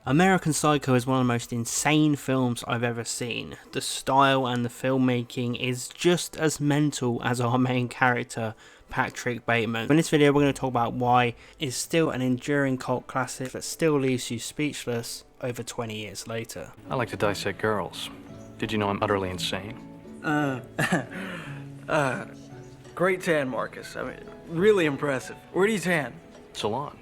American Psycho is one of the most insane films I've ever seen. The style and the filmmaking is just as mental as our main character, Patrick Bateman. In this video we're going to talk about why it's still an enduring cult classic that still leaves you speechless over 20 years later. I like to dissect girls. Did you know I'm utterly insane? Great tan, Marcus. I mean, really impressive. Where do you tan? Salon.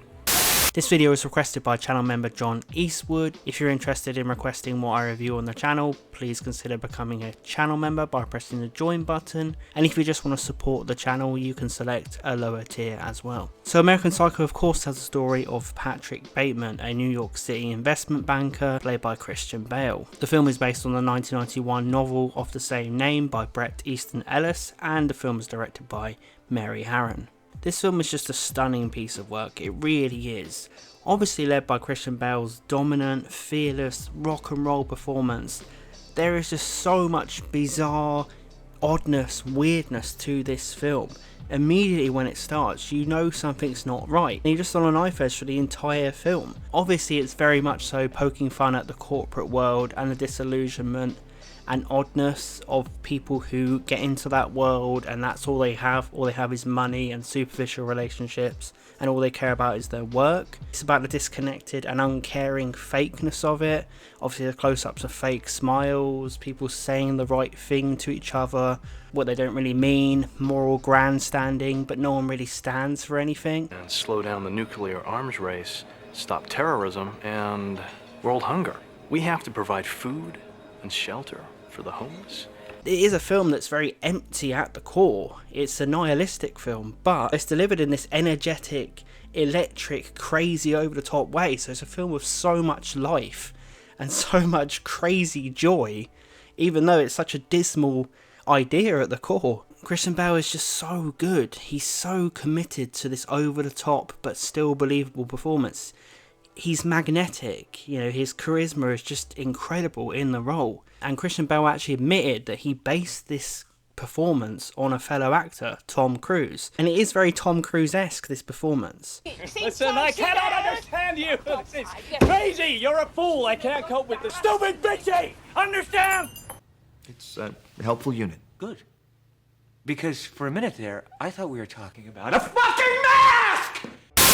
This video was requested by channel member John Eastwood. If you're interested in requesting what I review on the channel, please consider becoming a channel member by pressing the join button. And if you just want to support the channel, you can select a lower tier as well. So American Psycho of course tells the story of Patrick Bateman, a New York City investment banker played by Christian Bale. The film is based on the 1991 novel of the same name by Bret Easton Ellis, and the film is directed by Mary Harron. This film is just a stunning piece of work, it really is. Obviously led by Christian Bale's dominant, fearless, rock and roll performance, there is just so much bizarre oddness, weirdness to this film. Immediately when it starts, you know something's not right, and you're just on a knife edge for the entire film. Obviously it's very much so poking fun at the corporate world and the disillusionment and oddness of people who get into that world and that's all they have is money and superficial relationships, and all they care about is their work. It's about the disconnected and uncaring fakeness of it. Obviously the close-ups of fake smiles, people saying the right thing to each other, what they don't really mean, moral grandstanding, but no one really stands for anything. And slow down the nuclear arms race, stop terrorism, and world hunger. We have to provide food and shelter for the homeless. It is a film that's very empty at the core. It's a nihilistic film, but it's delivered in this energetic, electric, crazy, over-the-top way. So it's a film with so much life and so much crazy joy, even though it's such a dismal idea at the core. Christian Bale is just so good. He's so committed to this over-the-top but still believable performance. He's magnetic, you know, his charisma is just incredible in the role. And Christian Bale actually admitted that he based this performance on a fellow actor, Tom Cruise. And it is very Tom Cruise-esque, this performance. Listen, I cannot understand you! This is crazy! You're a fool! I can't cope with this stupid bitchy! Understand? It's a helpful unit. Good. Because for a minute there, I thought we were talking about a fucking mask!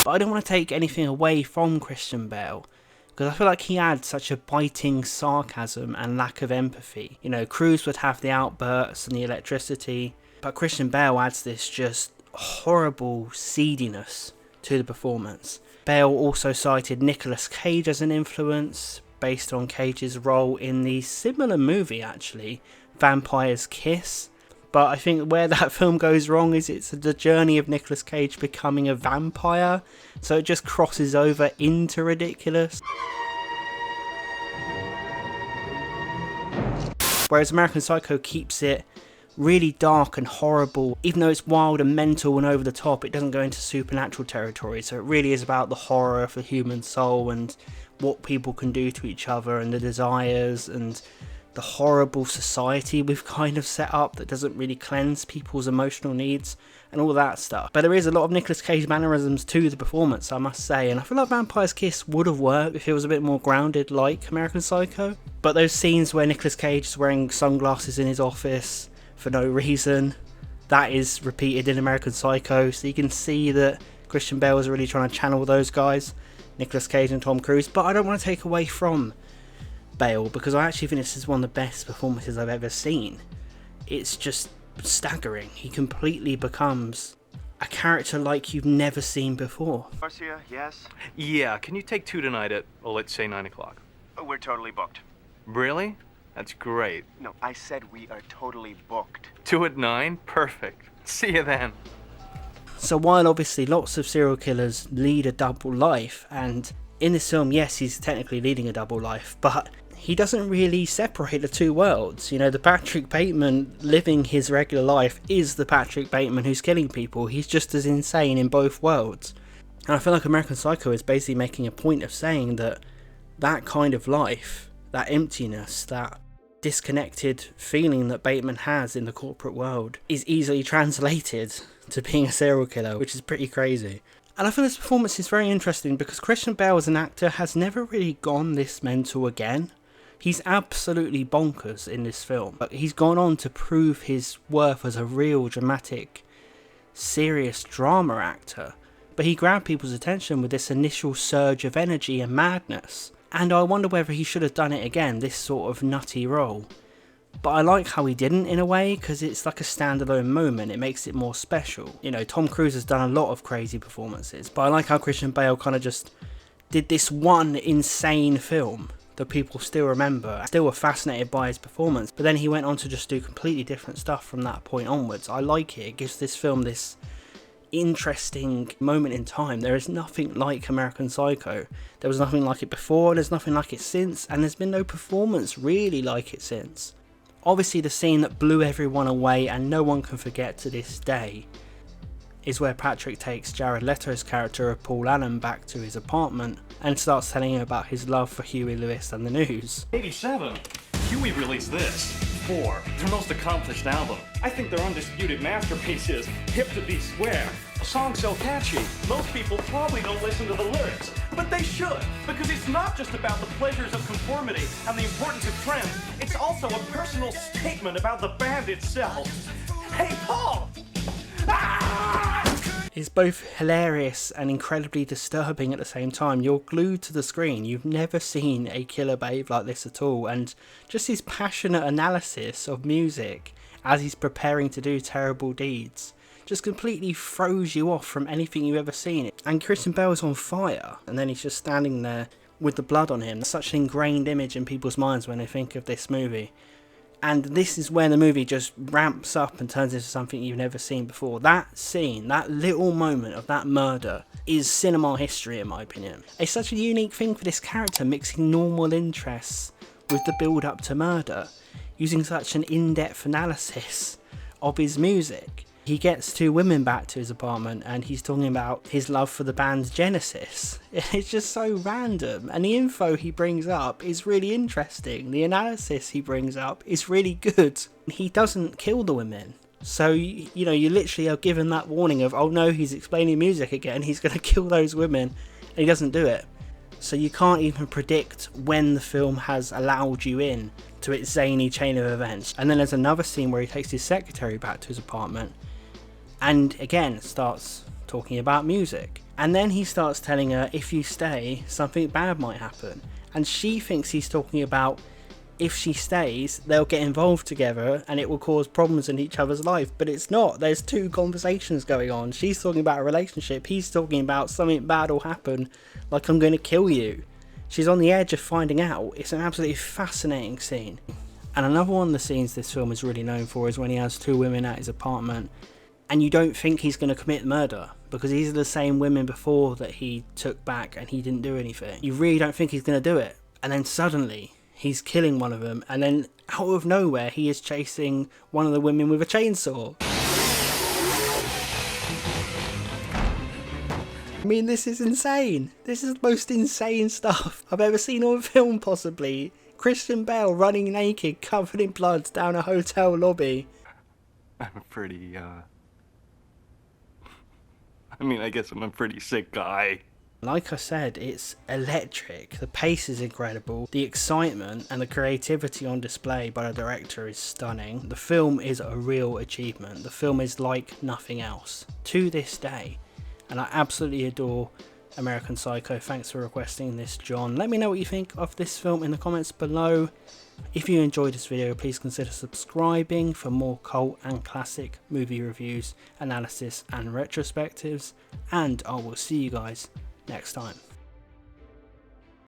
But I don't want to take anything away from Christian Bale, because I feel like he adds such a biting sarcasm and lack of empathy. You know, Cruise would have the outbursts and the electricity, but Christian Bale adds this just horrible seediness to the performance. Bale also cited Nicolas Cage as an influence, based on Cage's role in the similar movie actually, Vampire's Kiss. But I think where that film goes wrong is it's the journey of Nicolas Cage becoming a vampire, so it just crosses over into ridiculous. Whereas American Psycho keeps it really dark and horrible. Even though it's wild and mental and over the top, it doesn't go into supernatural territory, so it really is about the horror of the human soul and what people can do to each other and the desires and the horrible society we've kind of set up that doesn't really cleanse people's emotional needs and all that stuff. But there is a lot of Nicolas Cage mannerisms to the performance, I must say, and I feel like Vampire's Kiss would have worked if it was a bit more grounded like American Psycho. But those scenes where Nicolas Cage is wearing sunglasses in his office for no reason, that is repeated in American Psycho, so you can see that Christian Bale is really trying to channel those guys, Nicolas Cage and Tom Cruise. But I don't want to take away from Bale, because I actually think this is one of the best performances I've ever seen. It's just staggering. He completely becomes a character like you've never seen before. Garcia, yes? Yeah, can you take 2 tonight at, well, let's say 9 o'clock? Oh, we're totally booked. Really? That's great. No, I said we are totally booked. 2 at 9? Perfect. See you then. So while obviously lots of serial killers lead a double life, and in this film, yes, he's technically leading a double life, but he doesn't really separate the two worlds. You know, the Patrick Bateman living his regular life is the Patrick Bateman who's killing people. He's just as insane in both worlds. And I feel like American Psycho is basically making a point of saying that that kind of life, that emptiness, that disconnected feeling that Bateman has in the corporate world is easily translated to being a serial killer, which is pretty crazy. And I feel this performance is very interesting because Christian Bale as an actor has never really gone this mental again. He's absolutely bonkers in this film, but he's gone on to prove his worth as a real dramatic, serious drama actor. But he grabbed people's attention with this initial surge of energy and madness. And I wonder whether he should have done it again, this sort of nutty role. But I like how he didn't in a way, because it's like a standalone moment, it makes it more special. You know, Tom Cruise has done a lot of crazy performances, but I like how Christian Bale kind of just did this one insane film that people still remember, still were fascinated by his performance, but then he went on to just do completely different stuff from that point onwards. I like it, it gives this film this interesting moment in time. There is nothing like American Psycho. There was nothing like it before, there's nothing like it since, and there's been no performance really like it since. Obviously the scene that blew everyone away and no one can forget to this day is where Patrick takes Jared Leto's character of Paul Allen back to his apartment and starts telling him about his love for Huey Lewis and the News. 87. Huey released this. 4. Their most accomplished album. I think their undisputed masterpiece is Hip to Be Square. A song so catchy, most people probably don't listen to the lyrics. But they should, because it's not just about the pleasures of conformity and the importance of trends. It's also a personal statement about the band itself. Hey, Paul! Ah! It's both hilarious and incredibly disturbing at the same time. You're glued to the screen. You've never seen a killer babe like this at all. And just his passionate analysis of music as he's preparing to do terrible deeds just completely throws you off from anything you've ever seen. And Christian Bale is on fire, and then he's just standing there with the blood on him. Such an ingrained image in people's minds when they think of this movie. And this is where the movie just ramps up and turns into something you've never seen before. That scene, that little moment of that murder is cinema history in my opinion. It's such a unique thing for this character, mixing normal interests with the build up to murder, using such an in-depth analysis of his music. He gets 2 women back to his apartment and he's talking about his love for the band Genesis. It's just so random, and the info he brings up is really interesting. The analysis he brings up is really good. He doesn't kill the women. So, you know, you literally are given that warning of, oh no, he's explaining music again, he's going to kill those women, and he doesn't do it. So you can't even predict when the film has allowed you in to its zany chain of events. And then there's another scene where he takes his secretary back to his apartment and again starts talking about music. And then he starts telling her, if you stay, something bad might happen. And she thinks he's talking about if she stays, they'll get involved together and it will cause problems in each other's life. But it's not. There's 2 conversations going on. She's talking about a relationship. He's talking about something bad will happen, like I'm going to kill you. She's on the edge of finding out. It's an absolutely fascinating scene. And another one of the scenes this film is really known for is when he has 2 women at his apartment and you don't think he's going to commit murder because these are the same women before that he took back and he didn't do anything. You really don't think he's going to do it. And then suddenly he's killing one of them, and then out of nowhere he is chasing one of the women with a chainsaw. I mean, this is insane. This is the most insane stuff I've ever seen on film, possibly. Christian Bale running naked, covered in blood, down a hotel lobby. I'm a pretty, I guess I'm a pretty sick guy. Like I said, it's electric. The pace is incredible. The excitement and the creativity on display by the director is stunning. The film is a real achievement. The film is like nothing else to this day. And I absolutely adore American Psycho. Thanks for requesting this, John. Let me know what you think of this film in the comments below. If you enjoyed this video, please consider subscribing for more cult and classic movie reviews, analysis and retrospectives. And I will see you guys next time.